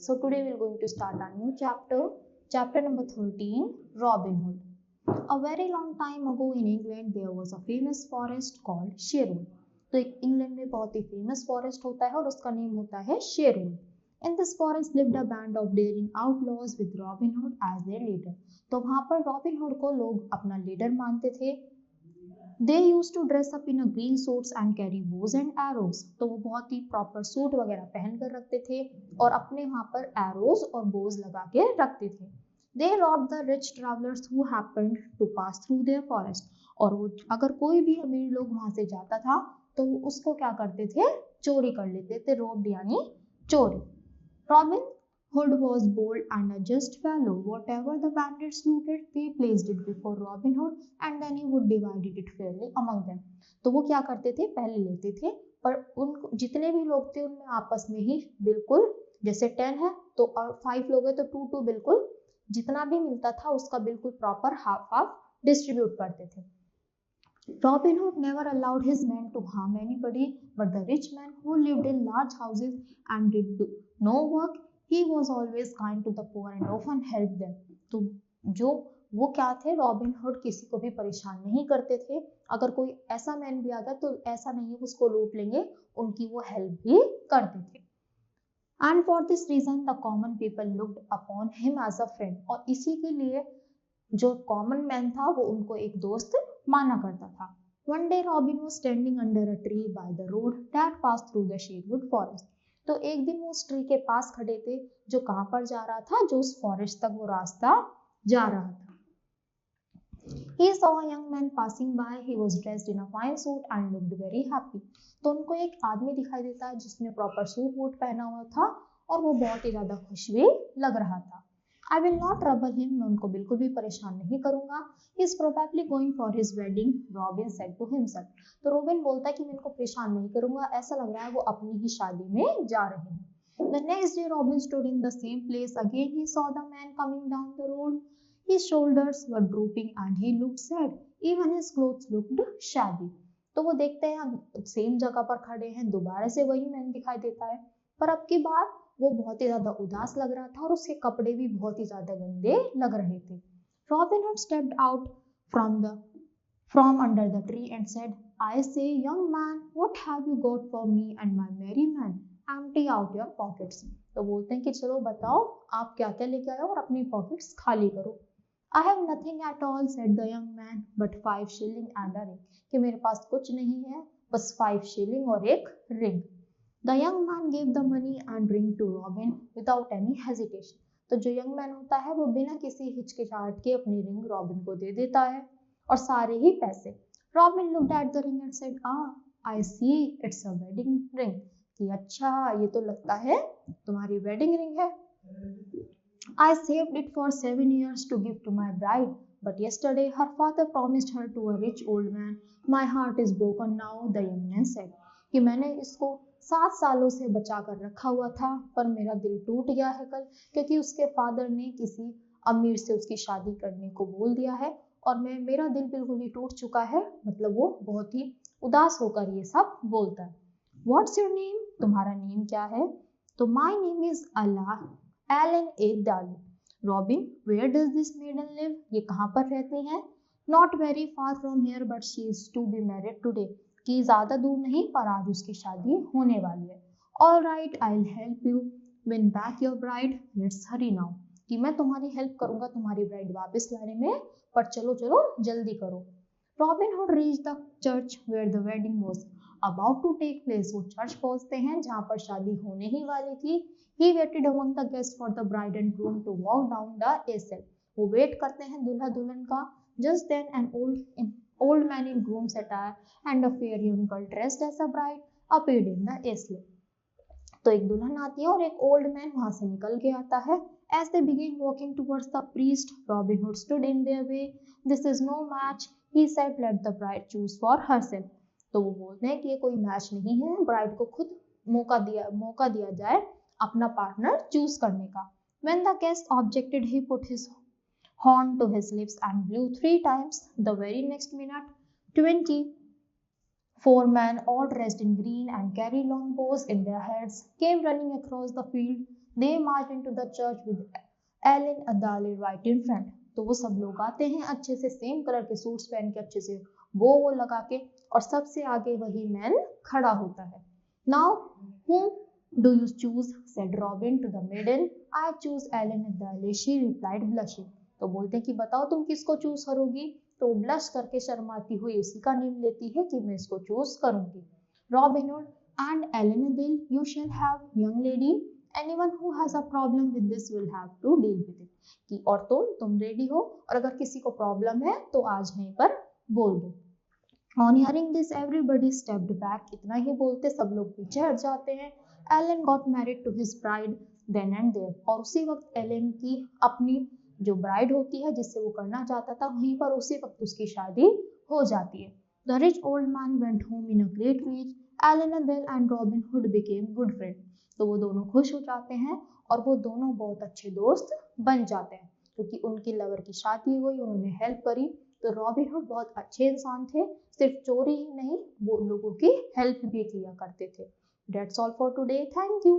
So today we're going to start a new chapter, chapter number 13, Robin Hood. A very long time ago in England there was a famous forest called Sherwood. तो एक England में बहुत ही famous forest होता है और उसका name होता है Sherwood. In this forest lived a band of daring outlaws with Robin Hood as their leader. तो वहाँ पर रॉबिन हुड को लोग अपना लीडर मानते थे. They used to dress up in a green suits and carry bows and arrows. तो वो बहुत ही प्रॉपर सूट वगैरह पहन कर रखते थे और अपने वहाँ पर एरोज और बोज लगा के रखते थे. They robbed the rich travelers who happened to pass through their forest. और वो अगर कोई भी अमीर लोग वहाँ से जाता था तो उसको क्या करते थे, चोरी कर लेते थे. रोब्ड यानी चोरी. Robin Hood was bold and a just fellow. Whatever the bandits looted, they placed it before Robin Hood and then he would divide it fairly among them. तो वो क्या करते थे, पहले लेते थे पर उन जितने भी लोग थे उनमें आपस में ही बिल्कुल, जैसे 10 है तो और 5 लोग हैं तो 2 बिल्कुल जितना भी मिलता था उसका बिल्कुल प्रॉपर हाफ हाफ डिस्ट्रीब्यूट करते थे. Robin Hood never allowed his men to harm anybody, but the rich men who lived in large houses and did no work, he was always kind to the poor and often helped them. तो जो वो क्या थे, robin hood किसी को भी परेशान नहीं करते थे. अगर कोई ऐसा मैन भी आ गया तो ऐसा नहीं उसको लूट लेंगे, उनकी वो हेल्प भी करते थे. And for this reason the common people looked upon him as a friend. और इसी के लिए जो कॉमन मैन था वो उनको एक दोस्त माना करता था. One day Robin was standing under a tree by the road that passed through the Sherwood forest. तो एक दिन वो उस ट्री के पास खड़े थे जो कहाँ पर जा रहा था, जो उस फॉरेस्ट तक वो रास्ता जा रहा था. He saw a young man passing by. He was dressed in a fine suit and looked very happy. तो उनको एक आदमी दिखाई देता है जिसने प्रॉपर सूट वूट पहना हुआ था और वो बहुत ही ज्यादा खुश भी लग रहा था. I will not trouble him. मैं उनको बिल्कुल भी परेशान नहीं करूंगा. He is probably going for his wedding. Robin said to himself. तो रोबिन बोलता है कि मैं इनको परेशान नहीं करूंगा, ऐसा लग रहा है वो अपनी ही शादी में जा रहे हैं. The next day Robin stood in the same place again. He saw the man coming down the road. His shoulders were drooping and he looked sad. Even his clothes looked shabby. तो वो देखते हैं हम same जगह पर खड़े हैं, दोबारा से वही मैन दिखाई देता है पर अब की बार वो बहुत ही ज्यादा उदास लग रहा था और उसके कपड़े भी बहुत ही ज्यादा गंदे लग रहे थे. Robin Hood stepped out from under the tree and said, I say, young man, what have you got for me and my merry man? Empty out your pockets. तो बोलते हैं कि चलो बताओ आप क्या क्या लेके आए हो और अपनी पॉकेट्स खाली करो. I have nothing at all, said the young man, but 5 shilling and a ring. कि मेरे पास कुछ नहीं है, बस 5 shilling और एक ring. The young man gave the money and ring to Robin without any hesitation. तो जो यंग मैन होता है वो बिना किसी हिचकिचाहट के अपनी रिंग रॉबिन को दे देता है और सारे ही पैसे. Robin looked at the ring and said, I see, it's a wedding ring. कि अच्छा ये तो लगता है तुम्हारी वेडिंग रिंग है. I saved it for 7 years to give to my bride, but yesterday her father promised her to a rich old man. My heart is broken now, the young man said. कि मैंने इसको 7 सालों से बचा कर रखा हुआ था पर मेरा दिल टूट गया है कल, क्योंकि उसके फादर ने किसी अमीर से उसकी शादी करने को बोल दिया है और मेरा दिल बिल्कुल ही टूट चुका है. मतलब वो बहुत ही उदास होकर ये सब बोलता है. What's your name? तुम्हारा नेम क्या है? तो my name is Ellen A. Daly. Robin, where does this maiden live? ये कहाँ पर रहती है? Not very far from here, but she is to be married today. कि ज्यादा दूर नहीं पर आज उसकी शादी होने वाली है. All right, I'll help you win back your bride. Let's hurry now. कि मैं तुम्हारी हेल्प करूंगा तुम्हारी ब्राइड वापस लाने में, पर चलो चलो जल्दी करो. Robin Hood reached the church where the wedding was about to take place. वो चर्च पहुंचते हैं जहाँ पर शादी होने ही वाली थी. He waited among the guests for the bride and groom to walk down the aisle. वो वेट करते हैं दूल्हा दुल्हन का. Just then an old man in groom's attire and a fair young girl dressed as a bride appeared in the aisle. तो एक दुल्हन आती है और एक ओल्ड मैन वहां से निकल के आता है. As they began walking towards the priest, Robin Hood stood in their way. This is no match, he said. Let the bride choose for herself. तो वो बोलते हैं कि ये कोई मैच नहीं है, ब्राइड को खुद मौका दिया जाए अपना पार्टनर चूज करने का. When the guest objected, he put his horn to his lips and blew 3 times. The very next minute, 24 men, all dressed in green and carry long bows in their heads, came running across the field. They march into the church with Ellen a Dali right in front. तो वो सब लोग आते हैं अच्छे से same colour के suits पहन के अच्छे से वो लगा के और सबसे आगे वही मैन खड़ा होता है. Now whom do you choose? said Robin to the maiden. I choose Ellen Dali, she replied blushing. तो बोलते हैं कि बताओ तुम किसको चूज करोगी. तो वो ब्लश करके शर्माती हुई उसी का नेम लेती है कि मैं इसको चूज करूंगी. Robin Hood and Ellen Dale, you shall have, young lady. Anyone who has a problem with this will have to deal with it. कि और तुम रेडी हो और अगर किसी को प्रॉब्लम है तो आज यहीं पर बोल दो. On hearing this, everybody stepped back. इतना ही बोलते सब लोग पीछे हट जाते हैं. Ellen got married to his bride then and there. और उसी वक्त एलन की अपनी जो ब्राइड होती है जिससे वो करना चाहता था वहीं पर उसी वक्त उसकी शादी हो जाती है. The rich old man went home in a great rage. Ellen and Robin Hood became good friends. तो वो दोनों खुश हो जाते हैं और वो दोनों बहुत अच्छे दोस्त बन जाते हैं क्योंकि उनकी लवर की शादी हुई उन्होंने हेल्प करी. तो रॉबिन हुड बहुत अच्छे इंसान थे. सिर्फ चोरी ही नहीं वो लोगों की हेल्प भी किया करते थे. That's all for today. Thank you.